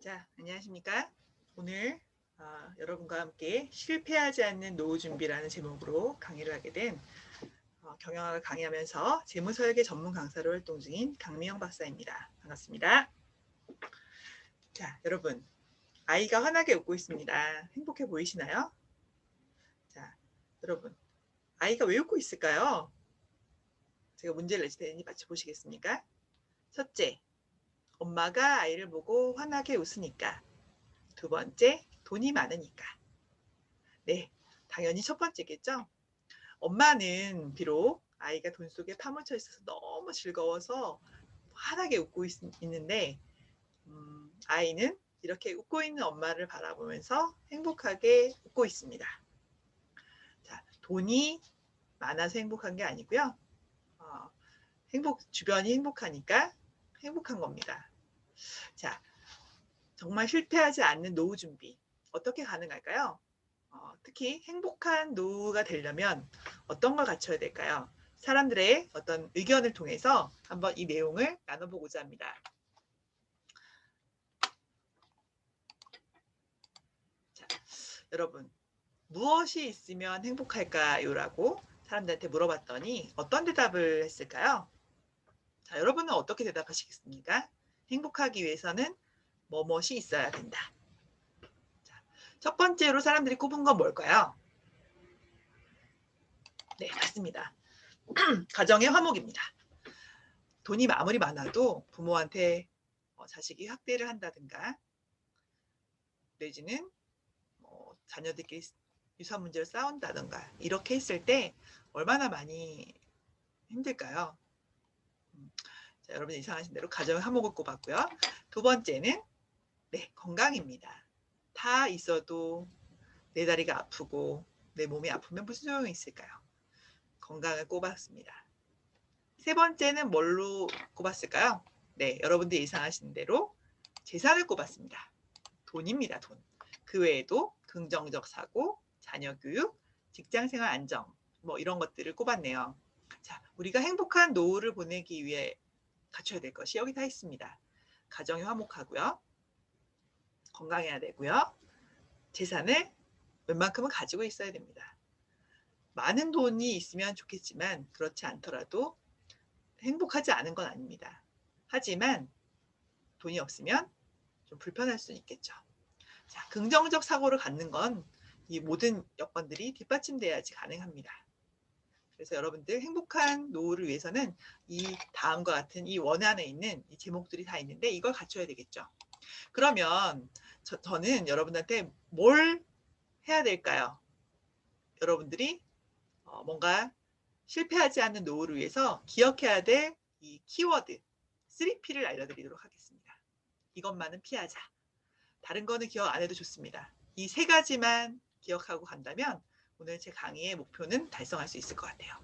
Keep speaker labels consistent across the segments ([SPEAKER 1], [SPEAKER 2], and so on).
[SPEAKER 1] 자, 안녕하십니까? 오늘 여러분과 함께 실패하지 않는 노후 준비라는 제목으로 강의를 하게 된 경영학을 강의하면서 재무설계 전문 강사로 활동 중인 강미영 박사입니다. 반갑습니다. 자, 여러분, 아이가 환하게 웃고 있습니다. 행복해 보이시나요? 자, 여러분, 아이가 왜 웃고 있을까요? 제가 문제를 낼 테니 맞춰보시겠습니까? 첫째, 엄마가 아이를 보고 환하게 웃으니까. 두 번째, 돈이 많으니까. 네, 당연히 첫 번째겠죠? 엄마는 비록 아이가 돈 속에 파묻혀 있어서 너무 즐거워서 환하게 웃고 있는데 아이는 이렇게 웃고 있는 엄마를 바라보면서 행복하게 웃고 있습니다. 자, 돈이 많아서 행복한 게 아니고요. 주변이 행복하니까 행복한 겁니다. 자, 정말 실패하지 않는 노후 준비 어떻게 가능할까요? 특히 행복한 노후가 되려면 어떤 걸 갖춰야 될까요? 사람들의 어떤 의견을 통해서 한번 이 내용을 나눠보고자 합니다. 자, 여러분, 무엇이 있으면 행복할까요? 라고 사람들한테 물어봤더니 어떤 대답을 했을까요? 자, 여러분은 어떻게 대답하시겠습니까? 행복하기 위해서는 뭐뭇이 있어야 된다. 자, 첫 번째로 사람들이 꼽은 건 뭘까요? 네, 맞습니다. 가정의 화목입니다. 돈이 아무리 많아도 부모한테 자식이 학대를 한다든가 내지는 자녀들끼리 유산 문제를 싸운다든가 이렇게 했을 때 얼마나 많이 힘들까요? 자, 여러분 이상하신 대로 가정의 화목을 꼽았고요. 두 번째는 네, 건강입니다. 다 있어도 내 다리가 아프고 내 몸이 아프면 무슨 소용이 있을까요? 건강을 꼽았습니다. 세 번째는 뭘로 꼽았을까요? 네, 여러분들이 예상하신 대로 재산을 꼽았습니다. 돈입니다, 돈. 그 외에도 긍정적 사고, 자녀 교육, 직장생활 안정, 뭐 이런 것들을 꼽았네요. 자, 우리가 행복한 노후를 보내기 위해 갖춰야 될 것이 여기 다 있습니다. 가정이 화목하고요. 건강해야 되고요. 재산을 웬만큼은 가지고 있어야 됩니다. 많은 돈이 있으면 좋겠지만 그렇지 않더라도 행복하지 않은 건 아닙니다. 하지만 돈이 없으면 좀 불편할 수는 있겠죠. 자, 긍정적 사고를 갖는 건 이 모든 여건들이 뒷받침돼야지 가능합니다. 그래서 여러분들 행복한 노후를 위해서는 이 다음과 같은 이 원안에 있는 이 제목들이 다 있는데 이걸 갖춰야 되겠죠. 그러면 저는 여러분한테 뭘 해야 될까요? 여러분들이 뭔가 실패하지 않는 노후를 위해서 기억해야 될 이 키워드 3P를 알려드리도록 하겠습니다. 이것만은 피하자. 다른 거는 기억 안 해도 좋습니다. 이 세 가지만 기억하고 간다면 오늘 제 강의의 목표는 달성할 수 있을 것 같아요.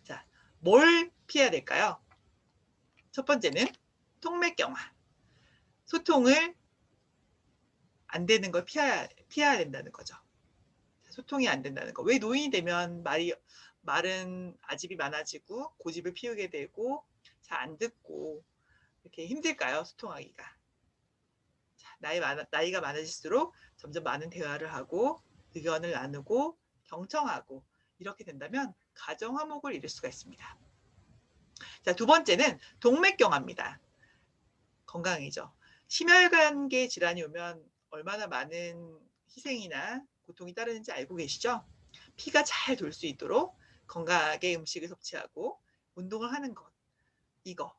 [SPEAKER 1] 자, 뭘 피해야 될까요? 첫 번째는 통맥경화. 소통을 안 되는 걸 피해야 된다는 거죠. 소통이 안 된다는 거. 왜 노인이 되면 말은 아집이 많아지고 고집을 피우게 되고 잘 안 듣고 이렇게 힘들까요? 소통하기가. 자, 나이가 많아질수록 점점 많은 대화를 하고 의견을 나누고 경청하고 이렇게 된다면 가정 화목을 이룰 수가 있습니다. 자, 두 번째는 동맥경화입니다. 건강이죠. 심혈관계 질환이 오면 얼마나 많은 희생이나 고통이 따르는지 알고 계시죠? 피가 잘 돌 수 있도록 건강하게 음식을 섭취하고 운동을 하는 것. 이거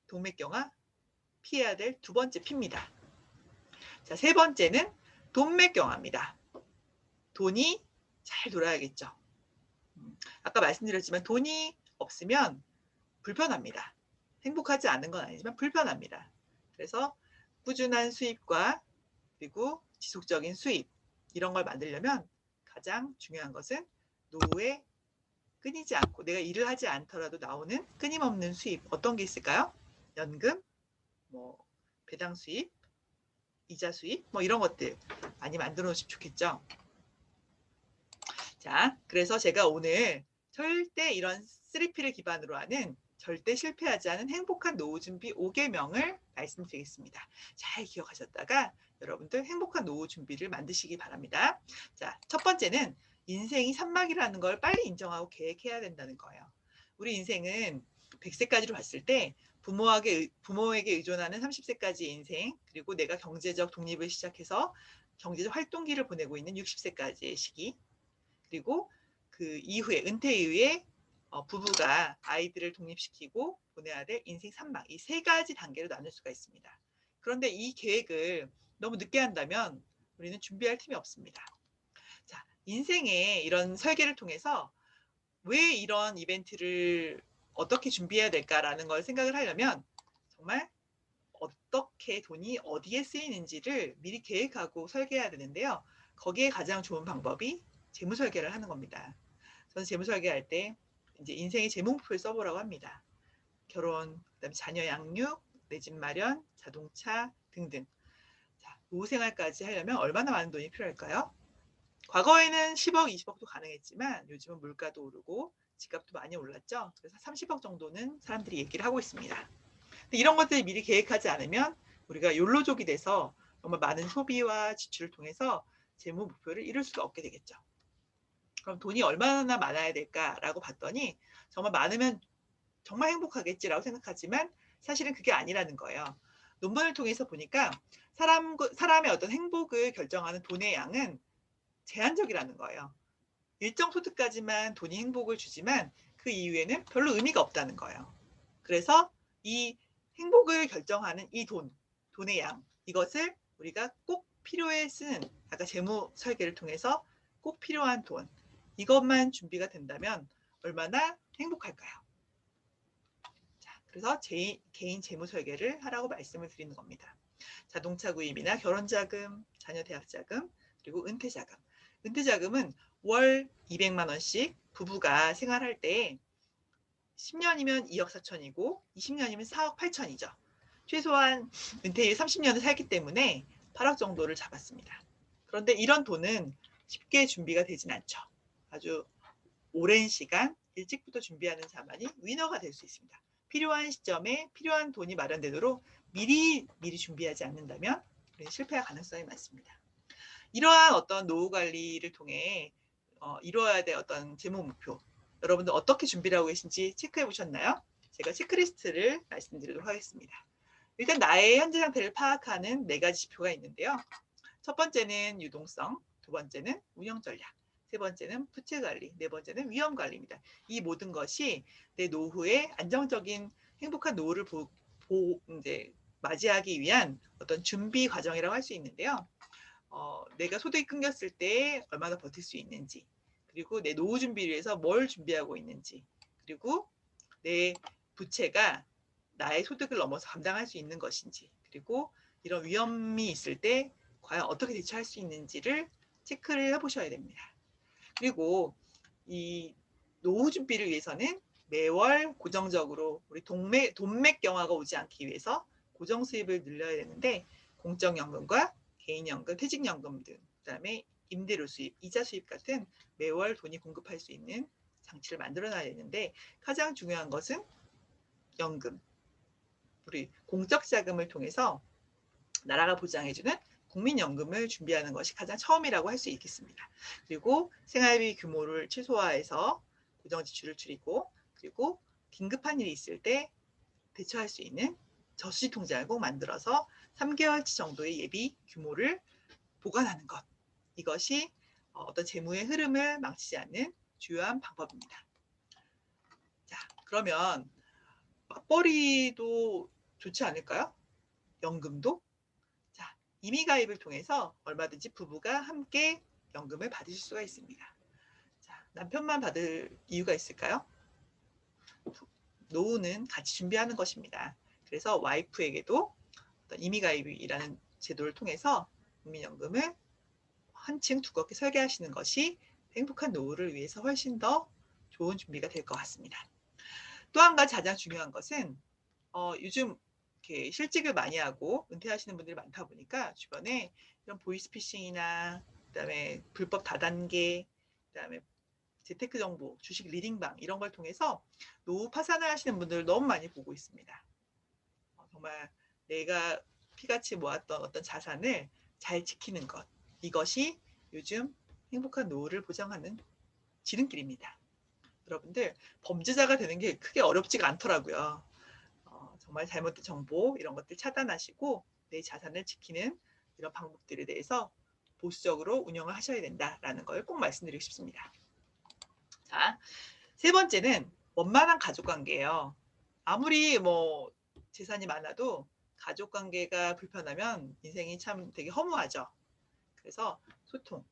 [SPEAKER 1] 동맥경화 피해야 될 두 번째 피입니다. 자, 세 번째는 돈맥경화입니다. 돈이 잘 돌아야겠죠. 아까 말씀드렸지만 돈이 없으면 불편합니다. 행복하지 않은 건 아니지만 불편합니다. 그래서 꾸준한 수입과 그리고 지속적인 수입 이런 걸 만들려면 가장 중요한 것은 노후에 끊이지 않고 내가 일을 하지 않더라도 나오는 끊임없는 수입 어떤 게 있을까요? 연금, 뭐 배당 수입, 이자 수입 뭐 이런 것들 많이 만들어 놓으시면 좋겠죠. 자, 그래서 제가 오늘 절대 이런 3P를 기반으로 하는 절대 실패하지 않은 행복한 노후 준비 5개명을 말씀드리겠습니다. 잘 기억하셨다가 여러분들 행복한 노후 준비를 만드시기 바랍니다. 자, 첫 번째는 인생이 산막이라는 걸 빨리 인정하고 계획해야 된다는 거예요. 우리 인생은 100세까지로 봤을 때 부모에게 의존하는 30세까지의 인생, 그리고 내가 경제적 독립을 시작해서 경제적 활동기를 보내고 있는 60세까지의 시기, 그리고 그 이후에 은퇴 이후에 부부가 아이들을 독립시키고 보내야 될 인생 산막, 이 세 가지 단계로 나눌 수가 있습니다. 그런데 이 계획을 너무 늦게 한다면 우리는 준비할 틈이 없습니다. 자, 인생의 이런 설계를 통해서 왜 이런 이벤트를 어떻게 준비해야 될까라는 걸 생각을 하려면 정말 어떻게 돈이 어디에 쓰이는지를 미리 계획하고 설계해야 되는데요. 거기에 가장 좋은 방법이 재무 설계를 하는 겁니다. 저는 재무 설계할 때 이제 인생의 재무목표를 써보라고 합니다. 결혼, 그다음에 자녀 양육, 내 집 마련, 자동차 등등. 자, 노후 생활까지 하려면 얼마나 많은 돈이 필요할까요? 과거에는 10억, 20억도 가능했지만 요즘은 물가도 오르고 집값도 많이 올랐죠. 그래서 30억 정도는 사람들이 얘기를 하고 있습니다. 근데 이런 것들을 미리 계획하지 않으면 우리가 욜로족이 돼서 정말 많은 소비와 지출을 통해서 재무 목표를 이룰 수가 없게 되겠죠. 그럼 돈이 얼마나 많아야 될까라고 봤더니 정말 많으면 정말 행복하겠지라고 생각하지만 사실은 그게 아니라는 거예요. 논문을 통해서 보니까 사람의 어떤 행복을 결정하는 돈의 양은 제한적이라는 거예요. 일정 소득까지만 돈이 행복을 주지만 그 이후에는 별로 의미가 없다는 거예요. 그래서 이 행복을 결정하는 이 돈의 양, 이것을 우리가 꼭 필요에 쓰는, 아까 재무 설계를 통해서 꼭 필요한 돈, 이것만 준비가 된다면 얼마나 행복할까요? 자, 그래서 개인 재무 설계를 하라고 말씀을 드리는 겁니다. 자동차 구입이나 결혼자금, 자녀 대학자금, 그리고 은퇴자금. 은퇴자금은 월 200만 원씩 부부가 생활할 때 10년이면 2억 4천이고 20년이면 4억 8천이죠. 최소한 은퇴 후 30년을 살기 때문에 8억 정도를 잡았습니다. 그런데 이런 돈은 쉽게 준비가 되진 않죠. 아주 오랜 시간 일찍부터 준비하는 자만이 위너가 될 수 있습니다. 필요한 시점에 필요한 돈이 마련되도록 미리 준비하지 않는다면 우리는 실패할 가능성이 많습니다. 이러한 어떤 노후 관리를 통해 이루어야 될 어떤 재무 목표, 여러분들 어떻게 준비를 하고 계신지 체크해 보셨나요? 제가 체크리스트를 말씀드리도록 하겠습니다. 일단 나의 현재 상태를 파악하는 4가지 지표가 있는데요. 첫 번째는 유동성, 두 번째는 운영 전략, 세 번째는 부채 관리, 네 번째는 위험 관리입니다. 이 모든 것이 내 노후에 안정적인 행복한 노후를 이제 맞이하기 위한 어떤 준비 과정이라고 할 수 있는데요. 내가 소득이 끊겼을 때 얼마나 버틸 수 있는지, 그리고 내 노후 준비를 위해서 뭘 준비하고 있는지, 그리고 내 부채가 나의 소득을 넘어서 감당할 수 있는 것인지, 그리고 이런 위험이 있을 때 과연 어떻게 대처할 수 있는지를 체크를 해보셔야 됩니다. 그리고 이 노후 준비를 위해서는 매월 고정적으로 우리 돈맥경화가 오지 않기 위해서 고정 수입을 늘려야 되는데 공적연금과 개인연금, 퇴직연금 등, 그다음에 임대료 수입, 이자 수입 같은 매월 돈이 공급할 수 있는 장치를 만들어놔야 되는데 가장 중요한 것은 연금, 우리 공적 자금을 통해서 나라가 보장해주는 국민연금을 준비하는 것이 가장 처음이라고 할 수 있겠습니다. 그리고 생활비 규모를 최소화해서 고정 지출을 줄이고, 그리고 긴급한 일이 있을 때 대처할 수 있는 저수지 통장을 꼭 만들어서 3개월치 정도의 예비 규모를 보관하는 것. 이것이 어떤 재무의 흐름을 망치지 않는 주요한 방법입니다. 자, 그러면 맞벌이도 좋지 않을까요? 연금도? 자, 임의 가입을 통해서 얼마든지 부부가 함께 연금을 받으실 수가 있습니다. 자, 남편만 받을 이유가 있을까요? 노후는 같이 준비하는 것입니다. 그래서 와이프에게도 어떤 임의 가입이라는 제도를 통해서 국민연금을 한층 두껍게 설계하시는 것이 행복한 노후를 위해서 훨씬 더 좋은 준비가 될 것 같습니다. 또 한 가지 가장 중요한 것은 요즘 이렇게 실직을 많이 하고 은퇴하시는 분들이 많다 보니까 주변에 이런 보이스피싱이나 그다음에 불법 다단계, 그다음에 재테크 정보, 주식 리딩방 이런 걸 통해서 노후 파산을 하시는 분들을 너무 많이 보고 있습니다. 정말 내가 피같이 모았던 어떤 자산을 잘 지키는 것, 이것이 요즘 행복한 노후를 보장하는 지름길입니다. 여러분들 범죄자가 되는 게 크게 어렵지가 않더라고요. 정말 잘못된 정보 이런 것들 차단하시고 내 자산을 지키는 이런 방법들에 대해서 보수적으로 운영을 하셔야 된다라는 걸 꼭 말씀드리고 싶습니다. 자, 세 번째는 원만한 가족관계예요. 아무리 뭐 재산이 많아도 가족관계가 불편하면 인생이 참 되게 허무하죠. 그래서 소통,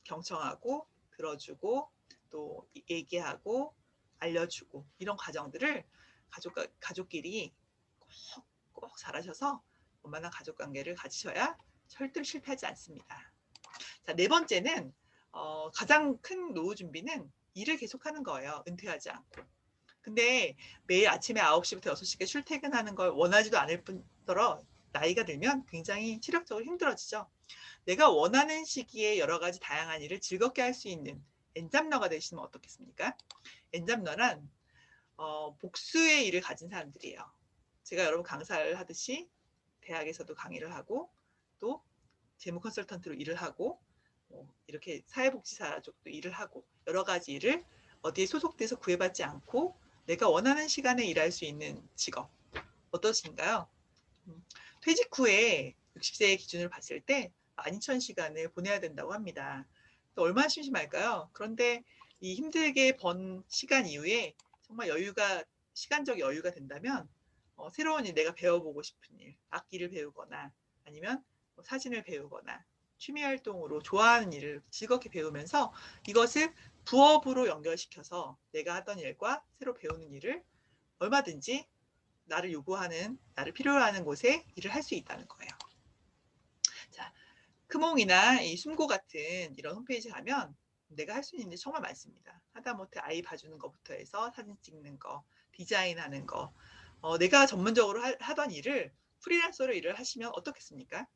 [SPEAKER 1] 경청하고 들어주고 또 얘기하고 알려주고 이런 과정들을 가족끼리 꼭 잘하셔서 원만한 가족관계를 가지셔야 절대로 실패하지 않습니다. 자, 네 번째는 가장 큰 노후 준비는 일을 계속하는 거예요. 은퇴하지 않고. 근데 매일 아침에 9시부터 6시까지 출퇴근하는 걸 원하지도 않을 뿐더러 나이가 들면 굉장히 체력적으로 힘들어지죠. 내가 원하는 시기에 여러 가지 다양한 일을 즐겁게 할 수 있는 엔잡러가 되시면 어떻겠습니까? 엔잡러란 복수의 일을 가진 사람들이에요. 제가 여러분 강사를 하듯이 대학에서도 강의를 하고 또 재무 컨설턴트로 일을 하고 이렇게 사회복지사 쪽도 일을 하고 여러 가지 일을 어디에 소속돼서 구애받지 않고 내가 원하는 시간에 일할 수 있는 직업 어떠신가요? 퇴직 후에 60세의 기준을 봤을 때 12,000시간을 보내야 된다고 합니다. 얼마나 심심할까요? 그런데 이 힘들게 번 시간 이후에 정말 시간적 여유가 된다면 새로운 일, 내가 배워보고 싶은 일, 악기를 배우거나 아니면 사진을 배우거나 취미 활동으로 좋아하는 일을 즐겁게 배우면서 이것을 부업으로 연결시켜서 내가 하던 일과 새로 배우는 일을 얼마든지 나를 요구하는, 나를 필요로 하는 곳에 일을 할 수 있다는 거예요. 자, 크몽이나 이 숨고 같은 이런 홈페이지 가면 내가 할 수 있는 일이 정말 많습니다. 하다못해 아이 봐주는 것부터 해서 사진 찍는 거, 디자인하는 거, 내가 전문적으로 하던 일을 프리랜서로 일을 하시면 어떻겠습니까?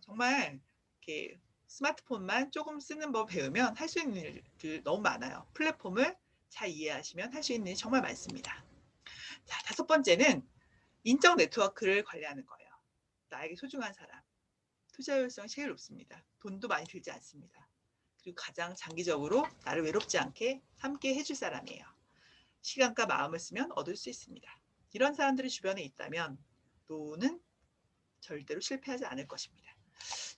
[SPEAKER 1] 정말 이렇게 스마트폰만 조금 쓰는 법 배우면 할 수 있는 일들 너무 많아요. 플랫폼을 잘 이해하시면 할 수 있는 일이 정말 많습니다. 자, 다섯 번째는 인적 네트워크를 관리하는 거예요. 나에게 소중한 사람. 투자 효율성이 제일 높습니다. 돈도 많이 들지 않습니다. 그리고 가장 장기적으로 나를 외롭지 않게 함께 해줄 사람이에요. 시간과 마음을 쓰면 얻을 수 있습니다. 이런 사람들이 주변에 있다면 노후는 절대로 실패하지 않을 것입니다.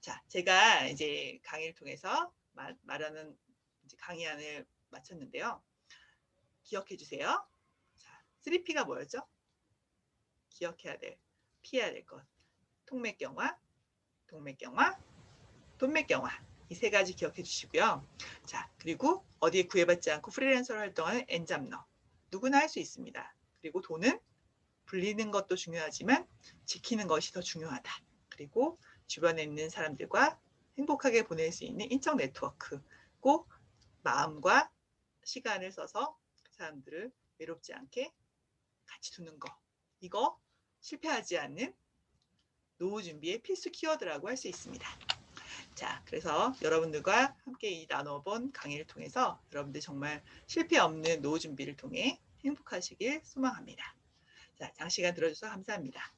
[SPEAKER 1] 자, 제가 이제 강의를 통해서 말하는 강의안을 마쳤는데요. 기억해 주세요. 자, 3P가 뭐였죠? 기억해야 될, 피해야 될 것. 통맥경화, 동맥경화, 돈맥경화. 이 세 가지 기억해 주시고요. 자, 그리고 어디에 구애받지 않고 프리랜서로 활동하는 엔잡러. 누구나 할 수 있습니다. 그리고 돈은 불리는 것도 중요하지만 지키는 것이 더 중요하다. 그리고 주변에 있는 사람들과 행복하게 보낼 수 있는 인적 네트워크. 꼭 마음과 시간을 써서 그 사람들을 외롭지 않게 같이 두는 거. 이거 실패하지 않는 노후 준비의 필수 키워드라고 할 수 있습니다. 자, 그래서 여러분들과 함께 나눠본 강의를 통해서 여러분들 정말 실패 없는 노후 준비를 통해 행복하시길 소망합니다. 자, 장시간 들어주셔서 감사합니다.